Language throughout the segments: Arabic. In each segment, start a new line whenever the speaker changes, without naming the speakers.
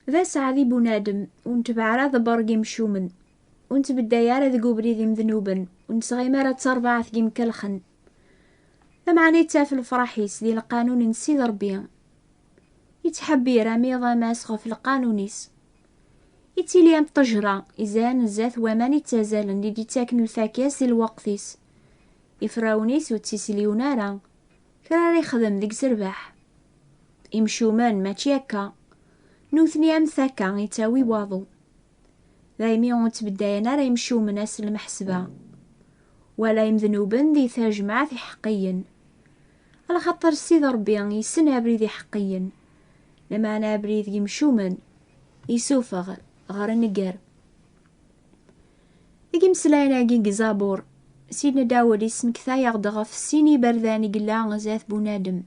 ذا سعدي بنادم ونتبع راذ برقي مشومن ونتبدا يارا ذ قبري مذنوبا ونتغيمارا تربع ثقي مكلخن. ذا معني تاف الفرحيس دي القانون نسيد ربيا يتحبي رامي ضماس غف القانونيس يتيلي ام طجرة إزان الزاث وماني تازالن لدي تاكن الفاكياس دي الوقتيس يفراونيس وتسيسليونارا كراري خدم ديك سرباح يمشومان ماشي هكا نوثني ام ثاكا يتاوي واضو دايمي ونتبداينا راه يمشو من ناس المحسبة ولا يمذنوبن دي ثاجمع في حقيا على خاطر السيد ربي يسن ابريدي حقيا لما انا ابريد يمشو من يسوفغ غير النقار يجي مسلاينا كي زابور سيدنا داود اسمك ثايا غدغ في السيني برداني قلا غزاث بنادم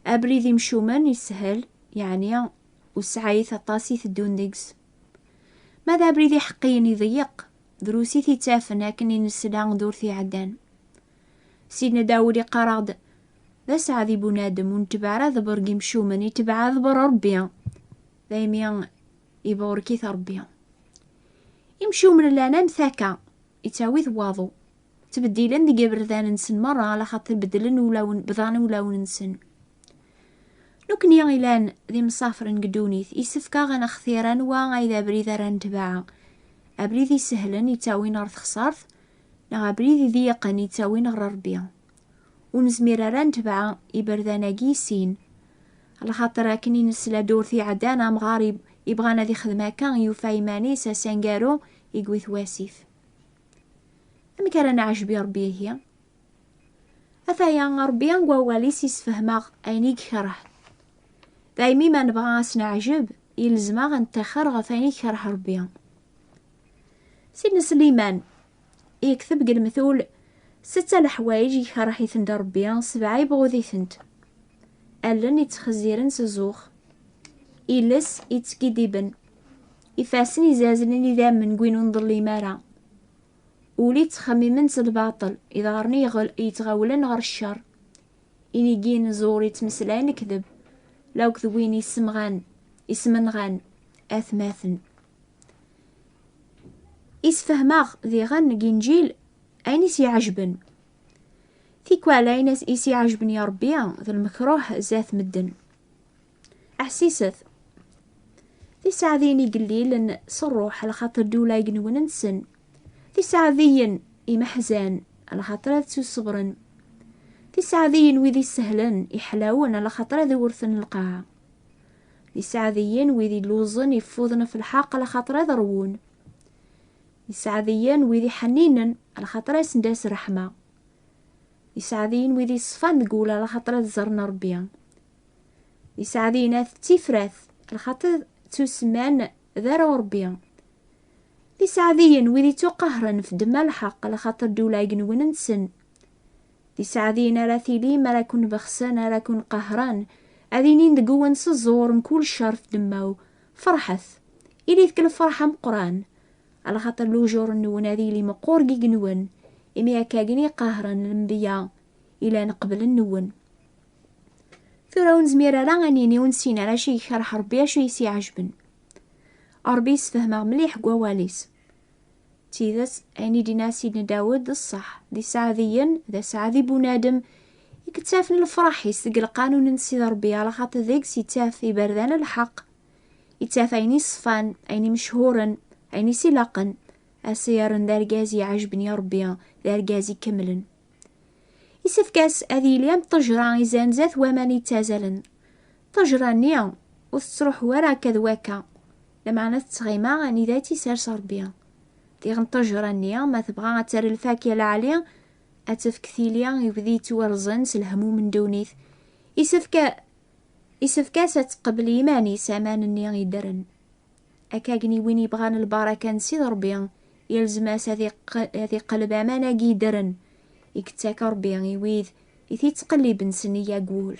ابريد يمشو من يسهل يعني وسعيث الطاسي الدون ديكس ماذا بريدي حقيا يضيق دروسي تافن لكن ينسلان دورثي عدان سيدنا داود يقرغد ذا سعدي بنادم ونتبع راذ برقي مشومن يتبع ذبر ربيا دايميا يبور كيث ربيا يمشو من لانا مثاكا يتاوي ثواضو تبديلن دي قبر ذا ننسن مرة على خاطر بدلن ولا بضان ولا وننسن نكني غيلان ذي مسافرن قدونيث يسفكا غنا خثيران إذا بريد ران تباعا أبريذي سهلن يتاوين رث خسارث نا أبريذي ضيقن يتاوين غر ربيا ونزمير ران تباعا يبردانا قيسين على خاطر كني نسلا دورثي عدانا مغارب يبغانا ذي خدمة كان يوفايماني ساسانجارو يقويث واسيف أمي كان عجبي ربي هي أثايا ربيا نقواليس يسفهماغ أينيك كره دايمي ما نبغى نعجب يلزما غنتخر غفاني كره ربيا. سيدنا سليمان يكتب المثول 6 الحوايج يكره يثند ربيا 7 يبغو ذي ثنت ألن يتخزيرن سزوخ إلس يتكديبن يفاسن يزازن إذا من قوين نضلي مارا ولي تخممن الباطل إذا غرني يتغولن غر الشر إني جين زور يتمسلين كذب لو كذوين يسمنغان أثماثن يسفهماغ ذي غن جنجيل أينيس يعجبن ثيكوا عليناس إيسي عجبن يا ربي ذا المكروه زاث مدن أحسيسث ذي ساعذيني قليل أن صروح على خاطر دولا يقنون نسن ذي ساعذين يمحزان على خاطر ذو صبرن ذي ساعذين وذي سهلن يحلاون على خاطر ذي ورثن القاعة ذي ساعذين وذي لوزن يفوضن في الحاق على خاطر ذا روون يسعدين وذي حنينا على خاطر سنداس رحمة يسعدين وذي صفان تقول على خاطر زرنا ربيا يسعدين تيفراث على خاطر تسمان ذا ربيا يسعدين وذي تقهرن في دم الحق على خاطر دولا يقنون نسن يسعدين راثيلي ما راكن بخسان راكن قهران أذينين دقوان سزور من كل شرف دماو فرحث إلي ذكل الفرحة مقران على خاطر لوجور النون هذي لي مقور جنون إمي كاجني قهرا الانبياء إلى نقبل النون ثراون زميرة رانيني ونسينا على شي شرح ربي شي يسي عجبن أربيس فهمه مليح قواليس تيذس أني دينا سيدنا داود الصح دي سعذيا ذا سعذي بنادم يكتافن الفرح يسق القانون نسيد ربي على خاطر ذيك سيتاف يبردان الحق يتاف أيني صفان أيني مشهورا أيني سلاقا أسيارن دار جازي عجبني يا ربي دار جازي كملن يسفكاس أذي اليوم طجران إزان زاث وماني تازلن طجران نيا وتروح ورا كذواكا لما أنا تغيما أني ذاتي سارس ربي ديغن طجران نيا ما تبغى تر الفاكية لعليا أتفكثيليا يبذي تورزن سلهمو من دونيث يسفكاس تقبل إيماني سامان النيا يدرن أكاقني وين يبغان البركة نسيد ربي يلزماس هذي قلب أمانا قيدرن يكتاك ربي يويذ يثي تقلب نسنية قول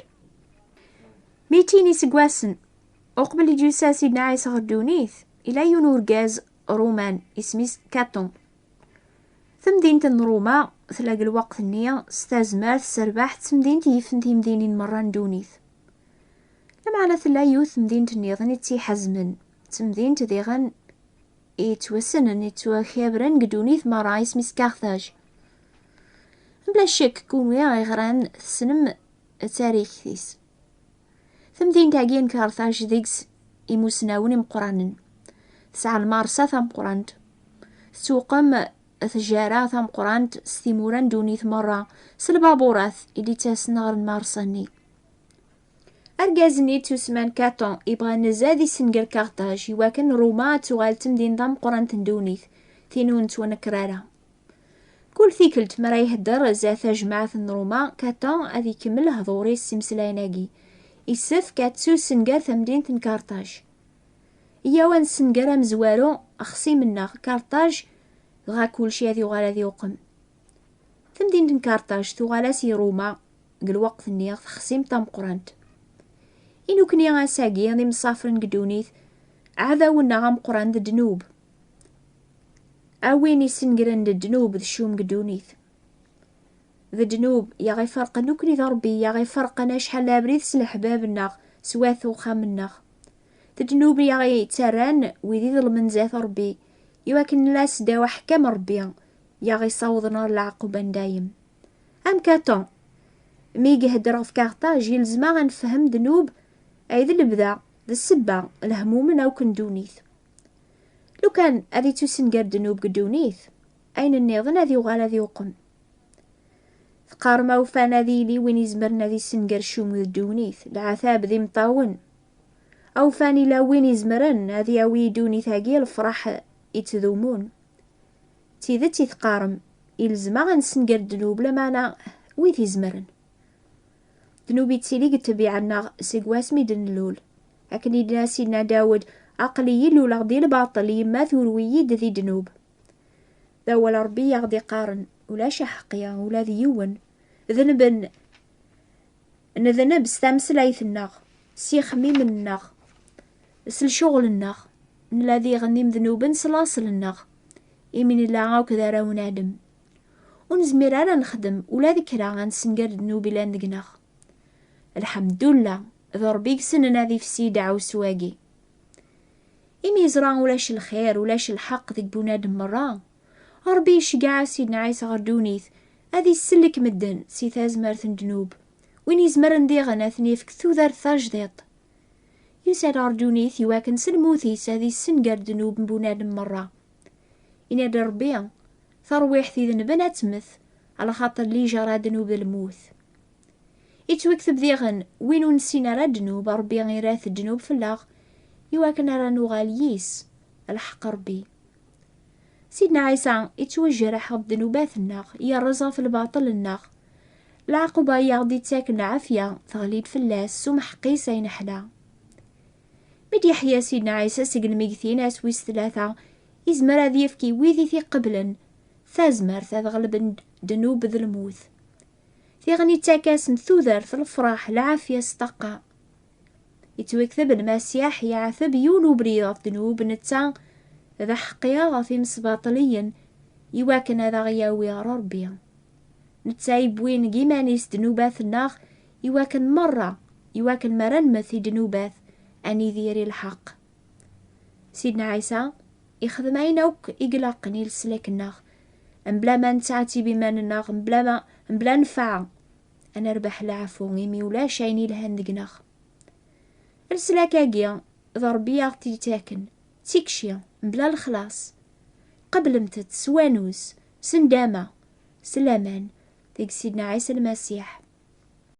200 سقواسن أقبل يجوسا سيدنا عيسى غردونيث إلى ينور غاز رومان اسميس كاتون ثم دينة روما تلاقي الوقت النية ستازمار سرباح تم دينة يفنتي مدينين مران دونيث معنا ثلا يوث مدينة النيضن حزمن تمدين تذيغن يتوسنن يتوخابرن قدونيث مرايس ميس كارثاج. بلا شك كون ويا غيغران تسنم التاريخ ثيس. ثمدين تاقين كارثاج ذيكس إموسناون مقرانن. تسعى المارسة ثم قراند. سوقم ثجارة ثم قراند ستيموران دونيث مرة سلبابوراث إلي تاسنغر المارساني. أرجازني تسمان كاتون يبغى نزادي سنجر كارتاج يواكن روما توغال تمدين ضم قران تندونيث تينون تونكرارا. كل ثيكلت مرا يهدر زاثا جماعة روما كاتون أذي كمل هضوري السمسلايناكي يسف كاتسو سنجر ثمدين كارتاج. يوان سنجر مزوارو أخصي منا كارتاج غا كلشي هذي وغالا ذي وقم. ثمدين كارتاج توغالاسي روما قل وقت النيغ خصيم تام قرانت. إنو كني غاساقي غادي مسافرن قدونيث عذاونا غام قران د الدنوب أويني سنقرن د الدنوب ذ الشوم قدونيث ذا الدنوب يا غي فرق نوكني ذا ربي يا غي فرق أنا شحال لابريث سلحباب الناغ سواث وخام الناغ ذا الدنوب يا غي تران ويدي ظلمن زاث ربي يواكن لاس داو حكام ربي يا غي صوضنا العقوبة دايم أم كاتون ميجي هدرغ في كارتاج يلزما غنفهم دنوب أي ذا البدا ذا السبة الهموم أو كندونيث. لو كان أذي تسنقر دنوب قدونيث أين النيضن أذي وغالا ذي وقم ثقار موفانا ذي لي وين يزمرنا ذي سنقر شوم دونيث العثاب ذي مطاون أو فاني لا وين يزمرن أذي أوي دونيث هاقي الفرح يتذومون تيذتي ثقارم يلزما غنسنقر دنوب لمانا ويث يزمرن دنوبي تسيلي قتبي عنا سيقواس ميدن اللول لكن إذا سيدنا داود عقلي اللول غدي الباطل يما ثورويد ذي دنوب ذا ربي يغدي قارن ولا شحقيا ولا ذيون ذنبن نذنب ستامسلايث الناغ سيخمي من الناغ سل شغل الناغ الذي غني مذنوبن سلاصل الناغ إمين الله عاوك ذا راو نادم ونزمير أنا نخدم ولا ذكرى غنسنقر دنوبي لاندقناغ الحمد لله ضربيك سننا ذي في سيدة عوسواقي إمي زران ولاش الخير ولاش الحق ذيك بنادم مرة ربي يشقع سيدنا عيسى غردونيث هذي السلك مدن سي ثازمرث دنوب وين يزمرن دي غناثني فك ثوذر ثاجديط يسال غردونيث يواكن سلموثيس هذي السنقر دنوب بنادم مرة إنا دربيا ثرويح ذي ذنبنا تمث على خاطر لي جرى دنوب الموث يتوكتب ذيغن وين نسينا راه دنوب ربي غيراث الدنوب فلاغ يواكن راه نوغاليس الحق ربي سيدنا عيسى يتوجه راح الذنوبات الناغ يرزا في الباطل الناغ العقوبة يغدي تاكن عافية تغليد فلاس سمح قيسة ينحلا مد يحيى سيدنا عيسى سجن ميكثين اسويس ثلاثة يزمر هذي يفكي ويذي في قبلا ثازمر غلب دنوب ذا الموث ثيغني تاكاس ثوذر في الفراح العافية استقى يتوكثب المسيح يعثب يونو بريض ذنوب نتا ذا حقيا غفي مسباطليا يواكن هذا غياوي ربي نتايب وين جيمانيس دنوبات الناغ يواكن مرة يواكن مرنمثي دنوبات أني ذيري الحق سيدنا عيسى يخدم عينوك يقلقني لسلك الناغ بلا ما نتعتي بمان الناغ بلا نفع أنا ربح العفو غيمي ولا شايني لهندقناغ السلاكاقيا ضربي يغتي تاكن تيكشيا بلا الخلاص قبل متت سوانوس سندامة سلامان ديك سيدنا عيسى المسيح